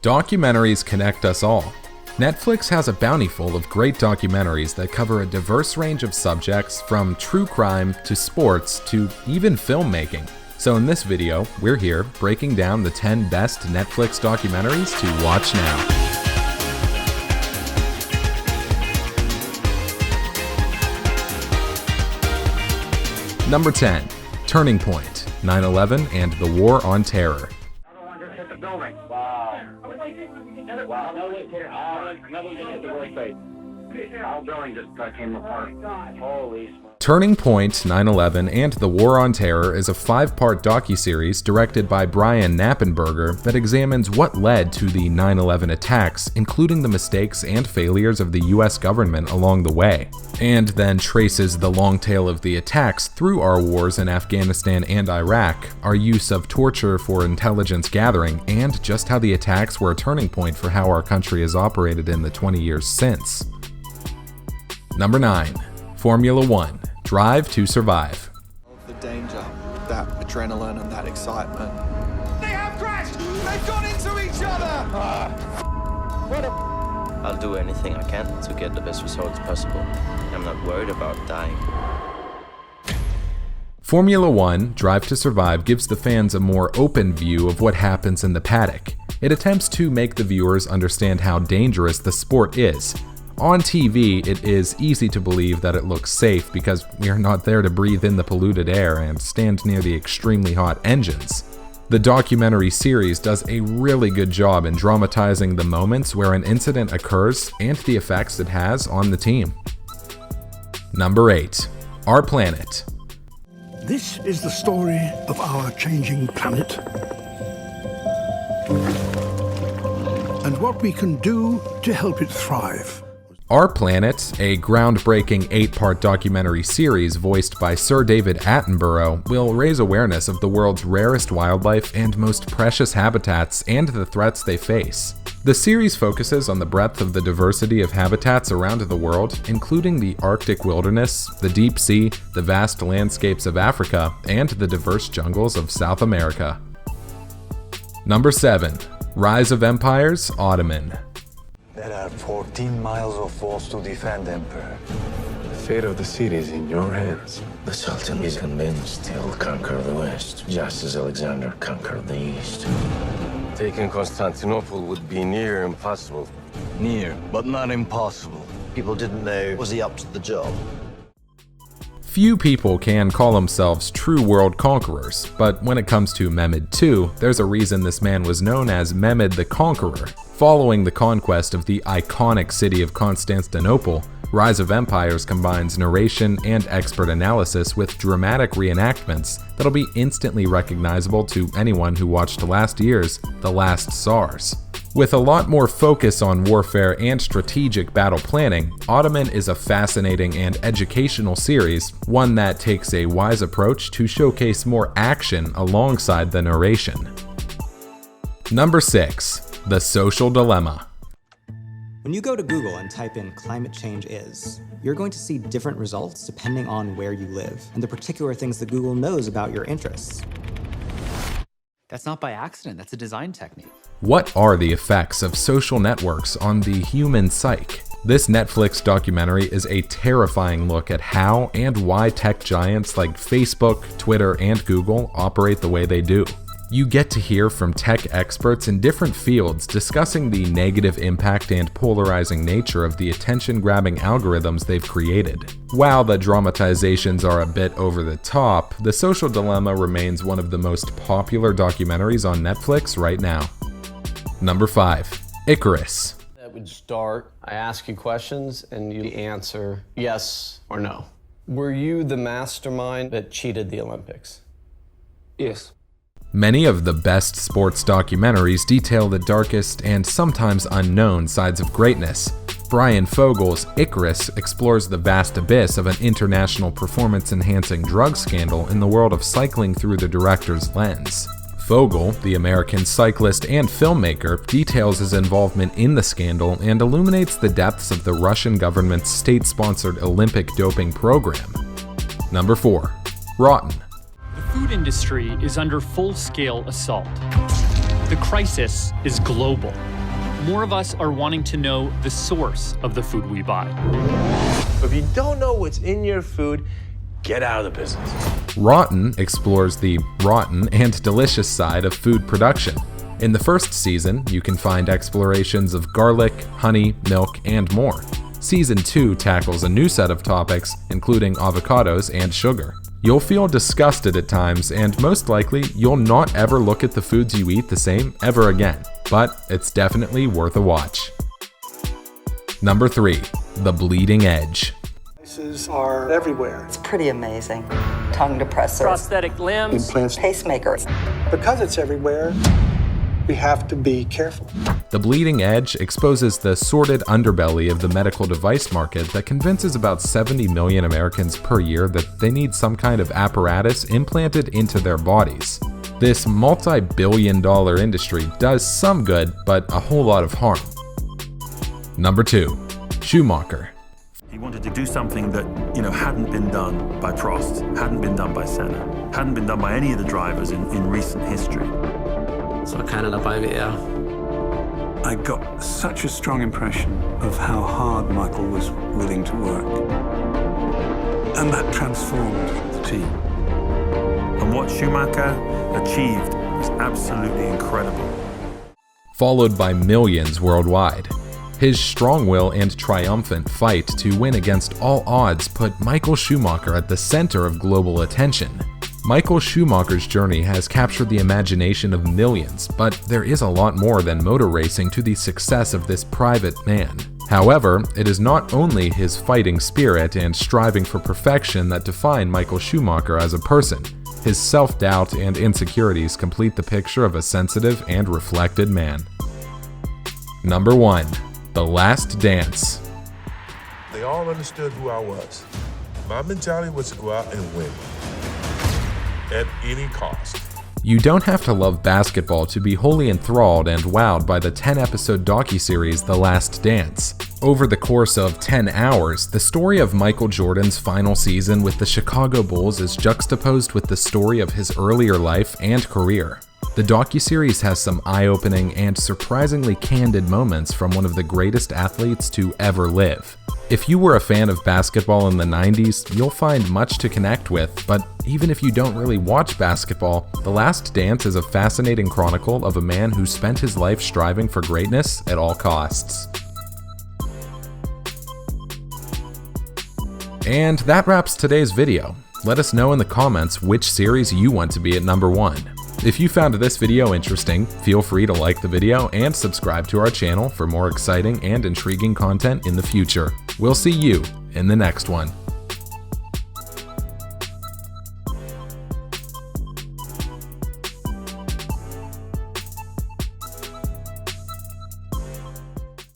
Documentaries connect us all. Netflix has a bountiful of great documentaries that cover a diverse range of subjects, from true crime to sports to even filmmaking. So in this video, we're here breaking down the 10 best Netflix documentaries to watch now. Number 10. Turning Point, 9/11 and the War on Terror. Another one just hit the building. Wow. Wow. Another one just hit the workspace. All building just came apart. Holy smokes. Turning Point, 9/11 and the War on Terror is a 5-part docuseries directed by Brian Knappenberger that examines what led to the 9/11 attacks, including the mistakes and failures of the US government along the way, and then traces the long tail of the attacks through our wars in Afghanistan and Iraq, our use of torture for intelligence gathering, and just how the attacks were a turning point for how our country has operated in the 20 years since. Number 9. Formula One, Drive to Survive. The danger, that adrenaline and that excitement. They have crashed! They've gone into each other! I'll do anything I can to get the best results possible. I'm not worried about dying. Formula One, Drive to Survive gives the fans a more open view of what happens in the paddock. It attempts to make the viewers understand how dangerous the sport is. On TV, it is easy to believe that it looks safe because we are not there to breathe in the polluted air and stand near the extremely hot engines. The documentary series does a really good job in dramatizing the moments where an incident occurs and the effects it has on the team. Number 8. Our Planet. This is the story of our changing planet and what we can do to help it thrive. Our Planet, a groundbreaking 8-part documentary series voiced by Sir David Attenborough, will raise awareness of the world's rarest wildlife and most precious habitats and the threats they face. The series focuses on the breadth of the diversity of habitats around the world, including the Arctic wilderness, the deep sea, the vast landscapes of Africa, and the diverse jungles of South America. Number 7. Rise of Empires, Ottoman. There are 14 miles of walls to defend, Emperor. The fate of the city is in your hands. The Sultan is convinced he'll conquer the West, just as Alexander conquered the East. Taking Constantinople would be near impossible. Near, but not impossible. People didn't know, was he up to the job? Few people can call themselves true world conquerors, but when it comes to Mehmed II, there's a reason this man was known as Mehmed the Conqueror. Following the conquest of the iconic city of Constantinople, Rise of Empires combines narration and expert analysis with dramatic reenactments that'll be instantly recognizable to anyone who watched last year's The Last Tsars. With a lot more focus on warfare and strategic battle planning, Ottoman is a fascinating and educational series, one that takes a wise approach to showcase more action alongside the narration. Number 6. The Social Dilemma. When you go to Google and type in climate change is, you're going to see different results depending on where you live and the particular things that Google knows about your interests. That's not by accident, that's a design technique. What are the effects of social networks on the human psyche? This Netflix documentary is a terrifying look at how and why tech giants like Facebook, Twitter, and Google operate the way they do. You get to hear from tech experts in different fields discussing the negative impact and polarizing nature of the attention-grabbing algorithms they've created. While the dramatizations are a bit over the top, The Social Dilemma remains one of the most popular documentaries on Netflix right now. Number 5. ICARUS. That would start, I ask you questions and you answer yes or no. Were you the mastermind that cheated the Olympics? Yes. Many of the best sports documentaries detail the darkest and sometimes unknown sides of greatness. Brian Fogel's ICARUS explores the vast abyss of an international performance-enhancing drug scandal in the world of cycling through the director's lens. Fogel, the American cyclist and filmmaker, details his involvement in the scandal and illuminates the depths of the Russian government's state-sponsored Olympic doping program. Number 4. Rotten. The food industry is under full-scale assault. The crisis is global. More of us are wanting to know the source of the food we buy. If you don't know what's in your food, get out of the business. Rotten explores the rotten and delicious side of food production. In the first season, you can find explorations of garlic, honey, milk, and more. Season 2 tackles a new set of topics, including avocados and sugar. You'll feel disgusted at times, and most likely, you'll not ever look at the foods you eat the same ever again. But it's definitely worth a watch. Number 3. The Bleeding Edge. Devices are everywhere. It's pretty amazing. Tongue depressors, prosthetic limbs, implants, pacemakers. Because it's everywhere, we have to be careful. The Bleeding Edge exposes the sordid underbelly of the medical device market that convinces about 70 million Americans per year that they need some kind of apparatus implanted into their bodies. This multi-billion-dollar industry does some good, but a whole lot of harm. Number 2. Schumacher. He wanted to do something that, hadn't been done by Prost, hadn't been done by Senna, hadn't been done by any of the drivers in recent history. Es war keiner dabei wie er. I got such a strong impression of how hard Michael was willing to work. And that transformed the team. And what Schumacher achieved was absolutely incredible. Followed by millions worldwide. His strong will and triumphant fight to win against all odds put Michael Schumacher at the center of global attention. Michael Schumacher's journey has captured the imagination of millions, but there is a lot more than motor racing to the success of this private man. However, it is not only his fighting spirit and striving for perfection that define Michael Schumacher as a person. His self-doubt and insecurities complete the picture of a sensitive and reflected man. Number 1. The Last Dance. They all understood who I was. My mentality was to go out and win. At any cost. You don't have to love basketball to be wholly enthralled and wowed by the 10-episode docuseries The Last Dance. Over the course of 10 hours, the story of Michael Jordan's final season with the Chicago Bulls is juxtaposed with the story of his earlier life and career. The docuseries has some eye-opening and surprisingly candid moments from one of the greatest athletes to ever live. If you were a fan of basketball in the 90s, you'll find much to connect with, but even if you don't really watch basketball, The Last Dance is a fascinating chronicle of a man who spent his life striving for greatness at all costs. And that wraps today's video. Let us know in the comments which series you want to be at number 1. If you found this video interesting, feel free to like the video and subscribe to our channel for more exciting and intriguing content in the future. We'll see you in the next one.